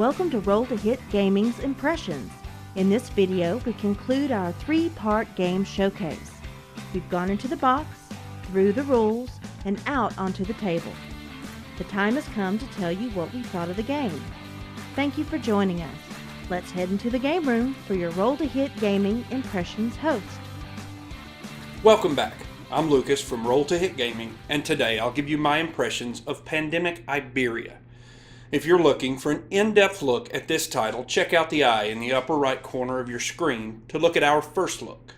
Welcome to Roll to Hit Gaming's Impressions. In this video, we conclude our 3-part game showcase. We've gone into the box, through the rules, and out onto the table. The time has come to tell you what we thought of the game. Thank you for joining us. Let's head into the game room for your Roll to Hit Gaming Impressions host. Welcome back. I'm Lucas from Roll to Hit Gaming, and today I'll give you my impressions of Pandemic Iberia. If you're looking for an in-depth look at this title, check out the eye in the upper right corner of your screen to look at our first look.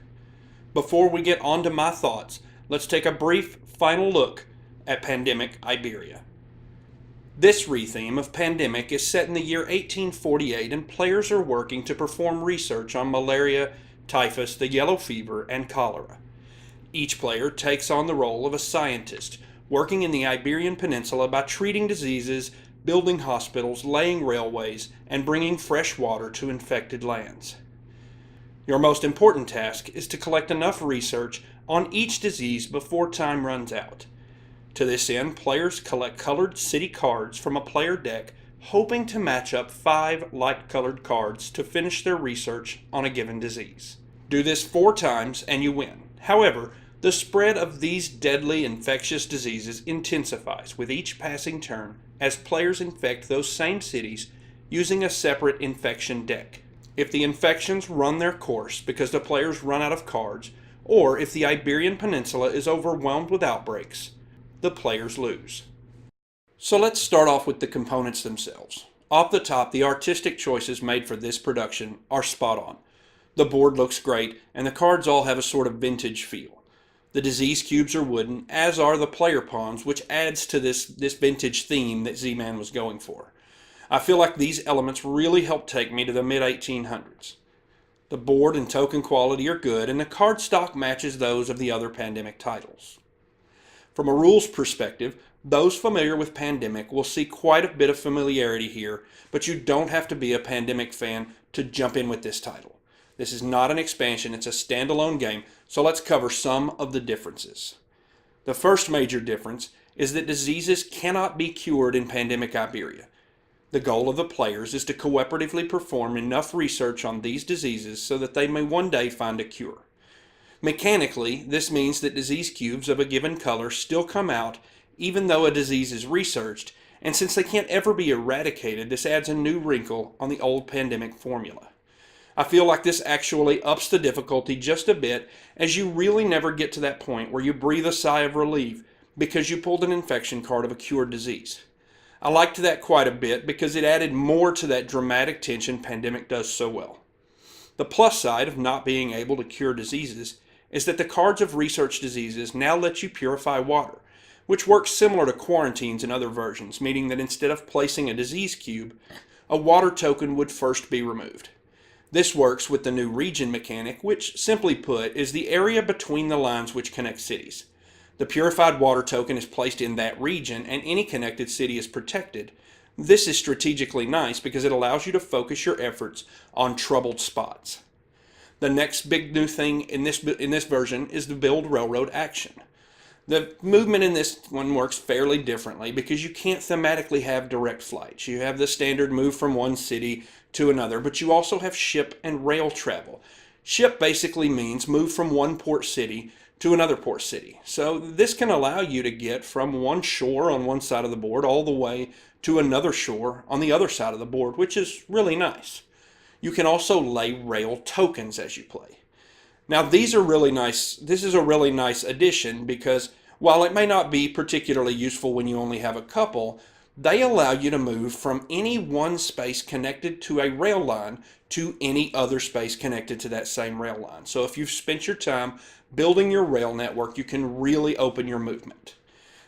Before we get on to my thoughts, let's take a brief final look at Pandemic Iberia. This retheme of Pandemic is set in the year 1848, and players are working to perform research on malaria, typhus, the yellow fever, and cholera. Each player takes on the role of a scientist, working in the Iberian Peninsula by treating diseases, building hospitals, laying railways, and bringing fresh water to infected lands. Your most important task is to collect enough research on each disease before time runs out. To this end, players collect colored city cards from a player deck, hoping to match up 5 light-colored cards to finish their research on a given disease. Do this 4 times and you win. However, the spread of these deadly infectious diseases intensifies with each passing turn as players infect those same cities using a separate infection deck. If the infections run their course because the players run out of cards, or if the Iberian Peninsula is overwhelmed with outbreaks, the players lose. So let's start off with the components themselves. Off the top, the artistic choices made for this production are spot on. The board looks great, and the cards all have a sort of vintage feel. The disease cubes are wooden, as are the player pawns, which adds to this vintage theme that Z-Man was going for. I feel like these elements really help take me to the mid-1800s. The board and token quality are good, and the card stock matches those of the other Pandemic titles. From a rules perspective, those familiar with Pandemic will see quite a bit of familiarity here, but you don't have to be a Pandemic fan to jump in with this title. This is not an expansion, it's a standalone game, so let's cover some of the differences. The first major difference is that diseases cannot be cured in Pandemic Iberia. The goal of the players is to cooperatively perform enough research on these diseases so that they may one day find a cure. Mechanically, this means that disease cubes of a given color still come out even though a disease is researched, and since they can't ever be eradicated, this adds a new wrinkle on the old Pandemic formula. I feel like this actually ups the difficulty just a bit, as you really never get to that point where you breathe a sigh of relief because you pulled an infection card of a cured disease. I liked that quite a bit because it added more to that dramatic tension Pandemic does so well. The plus side of not being able to cure diseases is that the cards of research diseases now let you purify water, which works similar to quarantines in other versions, meaning that instead of placing a disease cube, a water token would first be removed. This works with the new region mechanic, which, simply put, is the area between the lines which connect cities. The purified water token is placed in that region, and any connected city is protected. This is strategically nice because it allows you to focus your efforts on troubled spots. The next big new thing in this version is the build railroad action. The movement in this one works fairly differently because you can't thematically have direct flights. You have the standard move from one city to another, but you also have ship and rail travel. Ship basically means move from one port city to another port city. So this can allow you to get from one shore on one side of the board all the way to another shore on the other side of the board, which is really nice. You can also lay rail tokens as you play. Now these are really nice. This is a really nice addition because while it may not be particularly useful when you only have a couple, they allow you to move from any one space connected to a rail line to any other space connected to that same rail line. So if you've spent your time building your rail network, you can really open your movement.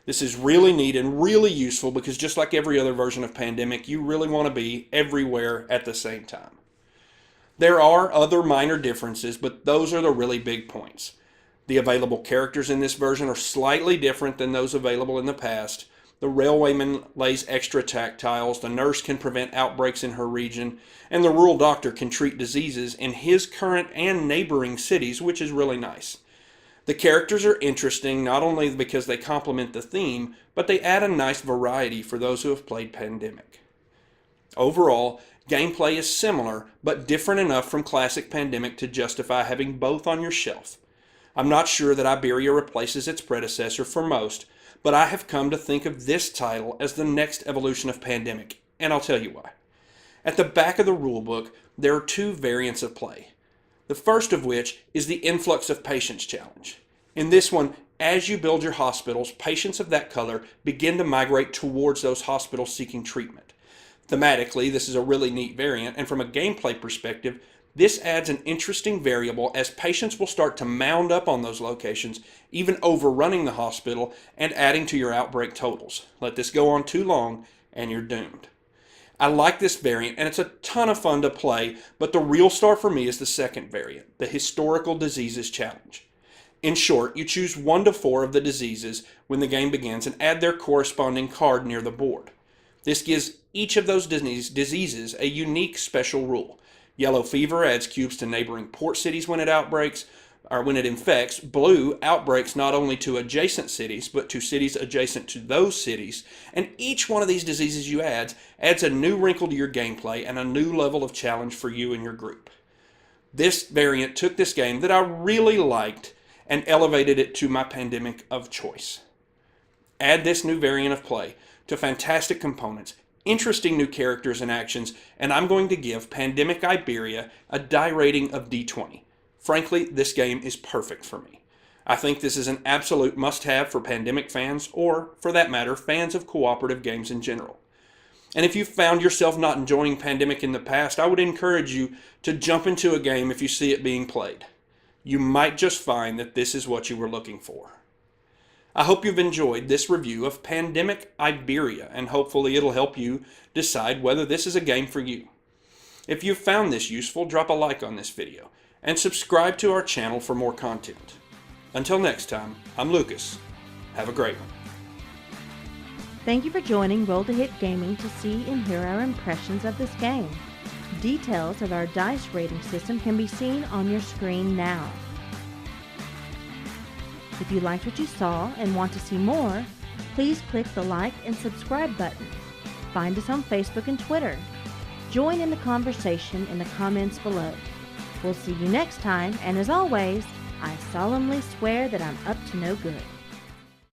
This is really neat and really useful because just like every other version of Pandemic, you really want to be everywhere at the same time. There are other minor differences, but those are the really big points. The available characters in this version are slightly different than those available in the past. The railwayman lays extra tactiles, the nurse can prevent outbreaks in her region, and the rural doctor can treat diseases in his current and neighboring cities, which is really nice. The characters are interesting not only because they complement the theme, but they add a nice variety for those who have played Pandemic. Overall, gameplay is similar, but different enough from classic Pandemic to justify having both on your shelf. I'm not sure that Iberia replaces its predecessor for most, but I have come to think of this title as the next evolution of Pandemic, and I'll tell you why. At the back of the rulebook, there are two variants of play. The first of which is the Influx of Patients challenge. In this one, as you build your hospitals, patients of that color begin to migrate towards those hospitals seeking treatment. Thematically, this is a really neat variant, and from a gameplay perspective, this adds an interesting variable as patients will start to mound up on those locations, even overrunning the hospital and adding to your outbreak totals. Let this go on too long and you're doomed. I like this variant and it's a ton of fun to play, but the real star for me is the second variant, the Historical Diseases Challenge. In short, you choose 1 to 4 of the diseases when the game begins and add their corresponding card near the board. This gives each of those diseases a unique special rule. Yellow fever adds cubes to neighboring port cities when it infects. Blue outbreaks not only to adjacent cities, but to cities adjacent to those cities. And each one of these diseases you add adds a new wrinkle to your gameplay and a new level of challenge for you and your group. This variant took this game that I really liked and elevated it to my Pandemic of choice. Add this new variant of play to fantastic components, interesting new characters and actions, and I'm going to give Pandemic Iberia a die rating of D20. Frankly, this game is perfect for me. I think this is an absolute must-have for Pandemic fans, or, for that matter, fans of cooperative games in general. And if you found yourself not enjoying Pandemic in the past, I would encourage you to jump into a game if you see it being played. You might just find that this is what you were looking for. I hope you've enjoyed this review of Pandemic Iberia, and hopefully it'll help you decide whether this is a game for you. If you've found this useful, drop a like on this video, and subscribe to our channel for more content. Until next time, I'm Lucas. Have a great one. Thank you for joining Roll to Hit Gaming to see and hear our impressions of this game. Details of our dice rating system can be seen on your screen now. If you liked what you saw and want to see more, please click the like and subscribe button. Find us on Facebook and Twitter. Join in the conversation in the comments below. We'll see you next time, and as always, I solemnly swear that I'm up to no good.